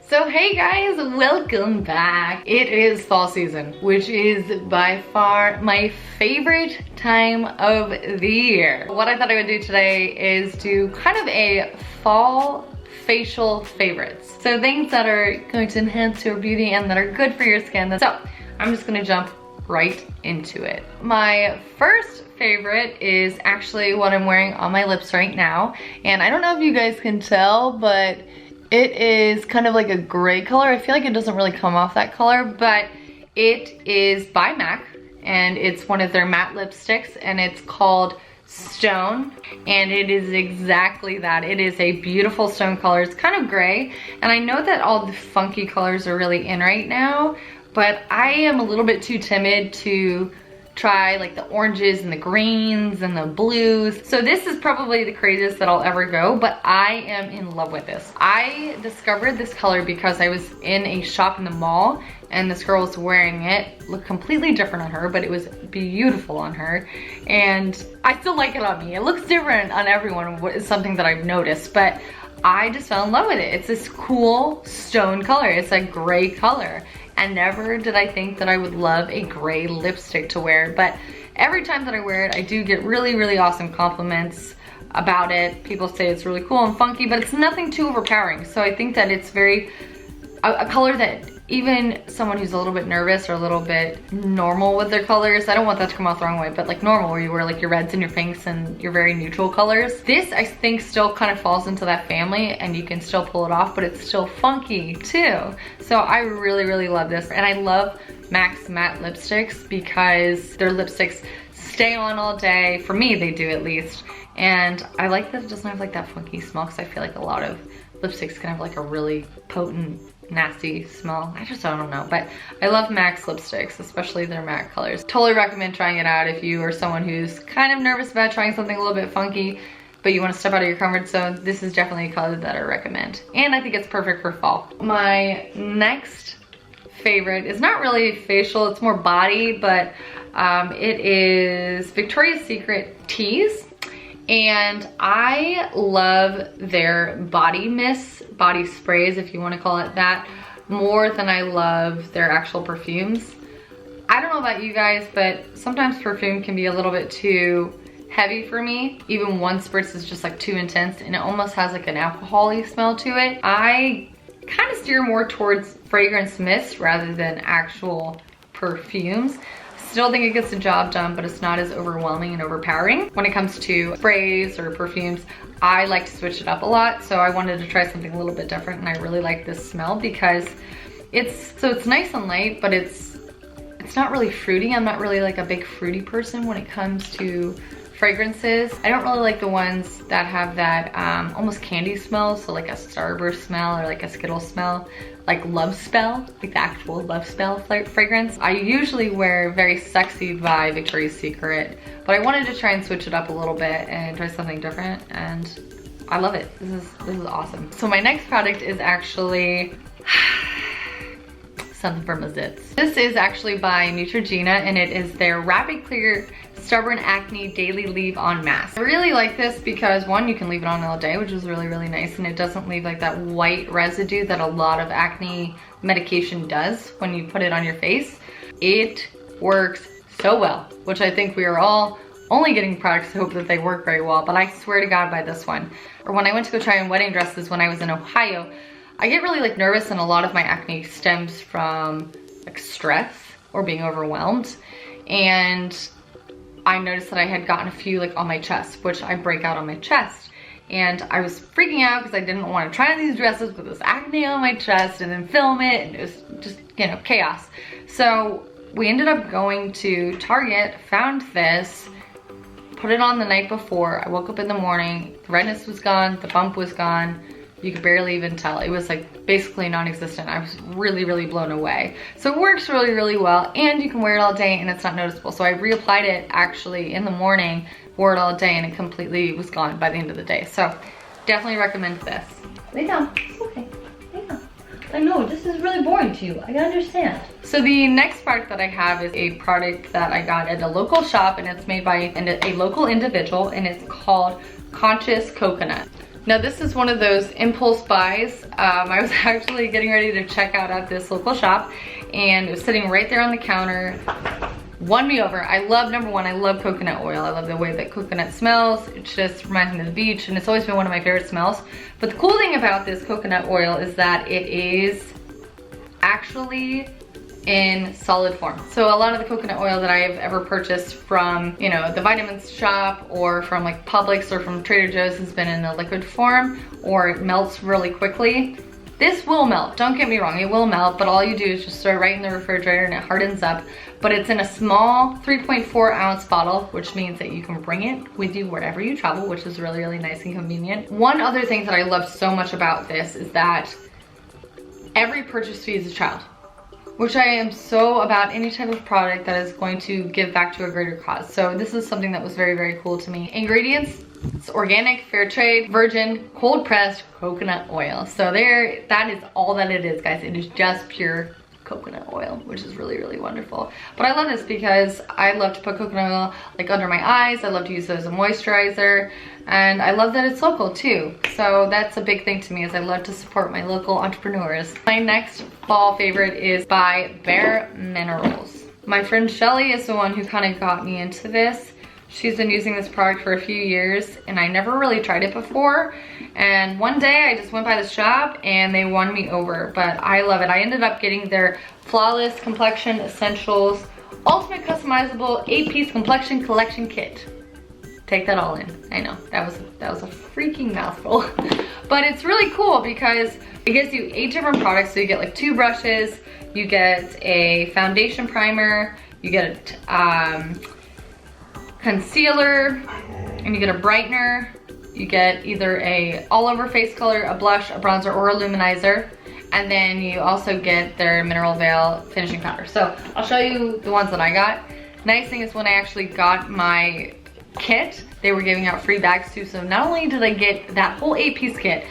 So hey guys, welcome back. It is fall season, which is by far my favorite time of the year. What I thought I would do today is do kind of a fall facial favorites. So things that are going to enhance your beauty and that are good for your skin. So I'm just gonna jump right into it. My first favorite is actually what I'm wearing on my lips right now. And I don't know if you guys can tell, but it is kind of like a gray color. I feel like it doesn't really come off that color, but it is by MAC and it's one of their matte lipsticks and it's called Stone, and it is exactly that. It is a beautiful stone color. It's kind of gray, and I know that all the funky colors are really in right now, but I am a little bit too timid to try like the oranges and the greens and the blues. So this is probably the craziest that I'll ever go, but I am in love with this. I discovered this color because I was in a shop in the mall and this girl was wearing it. Looked completely different on her, but it was beautiful on her. And I still like it on me. It looks different on everyone, is something that I've noticed, but I just fell in love with it. It's this cool stone color. It's a gray color. And never did I think that I would love a gray lipstick to wear, but every time that I wear it, I do get really awesome compliments about it. People say it's really cool and funky, but it's nothing too overpowering. So I think that it's very, a color that even someone who's a little bit nervous or a little bit normal with their colors, I don't want that to come off the wrong way, but like normal where you wear like your reds and your pinks and your very neutral colors. This I think still kind of falls into that family and you can still pull it off, but it's still funky too. So I really love this, and I love MAC's matte lipsticks because their lipsticks stay on all day. For me, they do at least. And I like that it doesn't have like that funky smell because I feel like a lot of lipsticks can have like a really potent, nasty smell. I don't know, but I love MAC's lipsticks, especially their matte colors. Totally recommend trying it out if you are someone who's kind of nervous about trying something a little bit funky, but you want to step out of your comfort zone. This is definitely a color that I recommend. And I think it's perfect for fall. My next favorite is not really facial, it's more body, but it is Victoria's Secret TEASE. And I love their body mists, body sprays, if you want to call it that, more than I love their actual perfumes. I don't know about you guys, but sometimes perfume can be a little bit too heavy for me. Even one spritz is just like too intense and it almost has like an alcohol-y smell to it. I kind of steer more towards fragrance mists rather than actual perfumes. Still think it gets the job done, but it's not as overwhelming and overpowering. When it comes to sprays or perfumes, I like to switch it up a lot, so I wanted to try something a little bit different, and I really like this smell because it's nice and light, but it's not really fruity. I'm not really like a big fruity person when it comes to fragrances. I don't really like the ones that have that almost candy smell, so like a Starburst smell or like a Skittles smell, like Love Spell, like the actual Love Spell fragrance. I usually wear Very Sexy by Victoria's Secret, but I wanted to try and switch it up a little bit and try something different, and I love it. This is awesome. So my next product is actually something for my zits. This is actually by Neutrogena, and it is their Rapid Clear Stubborn Acne Daily Leave On Mask. I really like this because one, you can leave it on all day, which is really nice, and it doesn't leave like that white residue that a lot of acne medication does when you put it on your face. It works so well, which I think we are all only getting products to hope that they work very well, but I swear to God by this one. Or when I went to go try on wedding dresses when I was in Ohio, I get really like nervous, and a lot of my acne stems from like stress or being overwhelmed. And I noticed that I had gotten a few like on my chest, which I break out on my chest. And I was freaking out because I didn't want to try on these dresses with this acne on my chest and then film it, and it was just, you know, chaos. So we ended up going to Target, found this, put it on the night before. I woke up in the morning, the redness was gone, the bump was gone. You could barely even tell. It was like basically non-existent. I was really blown away. So it works really well, and you can wear it all day and it's not noticeable. So I reapplied it actually in the morning, wore it all day, and it completely was gone by the end of the day. So definitely recommend this. Lay down, it's okay, lay down. I know, this is really boring to you, I can understand. So the next product that I have is a product that I got at a local shop, and it's made by a local individual, and it's called Conscious Coconut. Now this is one of those impulse buys. I was actually getting ready to check out at this local shop and it was sitting right there on the counter. Won me over. I love, number one, I love coconut oil. I love the way that coconut smells. It just reminds me of the beach and it's always been one of my favorite smells. But the cool thing about this coconut oil is that it is actually in solid form. So a lot of the coconut oil that I've ever purchased from, you know, the vitamins shop or from like Publix or from Trader Joe's has been in a liquid form or it melts really quickly. This will melt, don't get me wrong, it will melt, but all you do is just throw it right in the refrigerator and it hardens up. But it's in a small 3.4 ounce bottle, which means that you can bring it with you wherever you travel, which is really, really nice and convenient. One other thing that I love so much about this is that every purchase feeds a child, which I am so about any type of product that is going to give back to a greater cause. So this is something that was very, very cool to me. Ingredients, it's organic, fair trade, virgin, cold pressed coconut oil. So there, that is all that it is, guys. It is just pure coconut oil, which is really, really wonderful. But I love this because I love to put coconut oil like under my eyes. I love to use it as a moisturizer. And I love that it's local too. So that's a big thing to me, is I love to support my local entrepreneurs. My next fall favorite is by Bare Minerals. My friend Shelly is the one who kind of got me into this. She's been using this product for a few years and I never really tried it before. And one day I just went by the shop and they won me over, but I love it. I ended up getting their Flawless Complexion Essentials Ultimate Customizable 8-Piece Complexion Collection Kit. Take that all in. I know, that was a freaking mouthful. But it's really cool because it gives you 8 different products. So you get like 2 brushes, you get a foundation primer, you get concealer, and you get a brightener. You get either a all over face color, a blush, a bronzer, or a luminizer. And then you also get their Mineral Veil finishing powder. So I'll show you the ones that I got. Nice thing is when I actually got my kit, they were giving out free bags too. So not only did I get that whole 8-piece kit,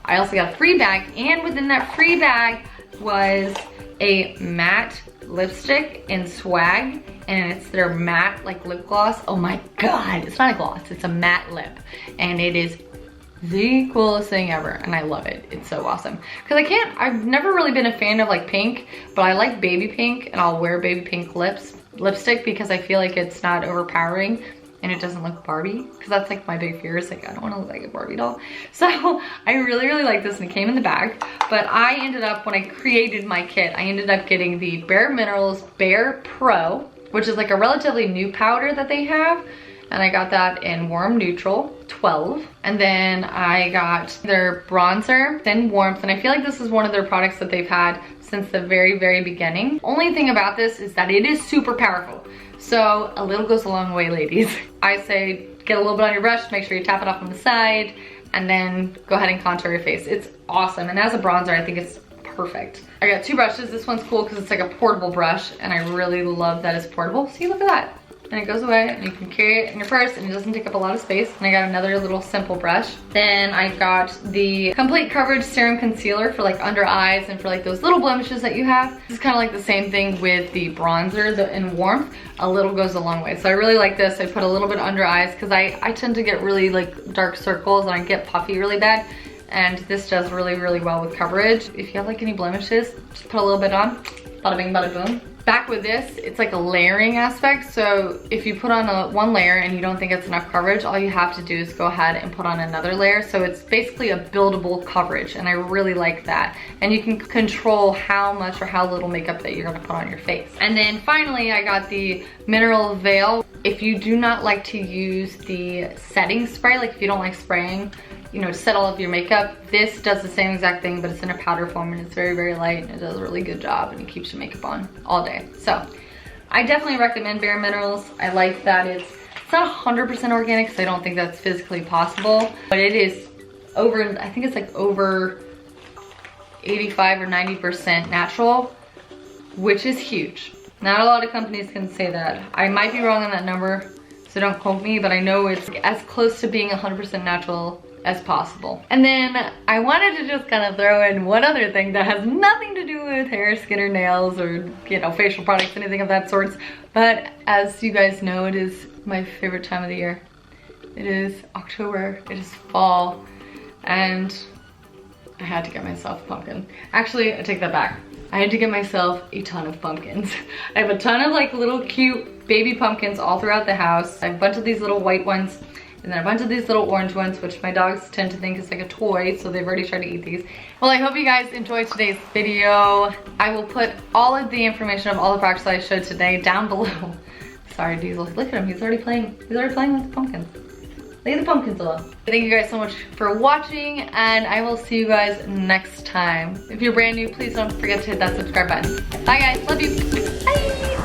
I also got a free bag, and within that free bag was a matte lipstick in Swag, and it's their matte like lip gloss. Oh my god, it's not a gloss, it's a matte lip, and it is the coolest thing ever, and I love it. It's so awesome. Because I've never really been a fan of like pink, but I like baby pink, and I'll wear baby pink lipstick because I feel like it's not overpowering and it doesn't look Barbie, because that's like my big fear, is like I don't want to look like a Barbie doll. So I really, really like this, and it came in the bag. But I ended up, when I created my kit, I ended up getting the Bare Minerals Bare Pro, which is like a relatively new powder that they have. And I got that in Warm Neutral 12. And then I got their bronzer, Thin Warmth. And I feel like this is one of their products that they've had since the very, very beginning. Only thing about this is that it is super powerful. So a little goes a long way, ladies. I say get a little bit on your brush, make sure you tap it off on the side, and then go ahead and contour your face. It's awesome. And as a bronzer, I think it's perfect. I got 2 brushes. This one's cool because it's like a portable brush, and I really love that it's portable. See, look at that. And it goes away, and you can carry it in your purse, and it doesn't take up a lot of space. And I got another little simple brush. Then I got the Complete Coverage Serum Concealer for like under eyes and for like those little blemishes that you have. This is kind of like the same thing with the bronzer, in Warmth. A little goes a long way. So I really like this. I put a little bit under eyes because I tend to get really like dark circles and I get puffy really bad. And this does really, really well with coverage. If you have like any blemishes, just put a little bit on. Bada bing, bada boom. Back with this, it's like a layering aspect. So if you put on one layer and you don't think it's enough coverage, all you have to do is go ahead and put on another layer. So it's basically a buildable coverage, and I really like that. And you can control how much or how little makeup that you're gonna put on your face. And then finally, I got the Mineral Veil. If you do not like to use the setting spray, like if you don't like spraying, you know, to set all of your makeup, this does the same exact thing, but it's in a powder form, and it's very, very light, and it does a really good job, and it keeps your makeup on all day. So I definitely recommend Bare Minerals. I like that it's not 100% organic, because I don't think that's physically possible, but it is over, I think it's like over 85 or 90% natural, which is huge. Not a lot of companies can say that. I might be wrong on that number, so don't quote me, but I know it's as close to being 100% natural as possible. And then I wanted to just kind of throw in one other thing that has nothing to do with hair, skin, or nails, or, you know, facial products, anything of that sort. But as you guys know, it is my favorite time of the year. It is October, it is fall, and I had to get myself a pumpkin. Actually, I take that back. I had to get myself a ton of pumpkins. I have a ton of like little cute baby pumpkins all throughout the house. I have a bunch of these little white ones and then a bunch of these little orange ones, which my dogs tend to think is like a toy, so they've already tried to eat these. Well, I hope you guys enjoyed today's video. I will put all of the information of all the products that I showed today down below. Sorry, Diesel, look at him, he's already playing with the pumpkins. Leave the pumpkins alone. Thank you guys so much for watching, and I will see you guys next time. If you're brand new, please don't forget to hit that subscribe button. Bye guys, love you. Bye.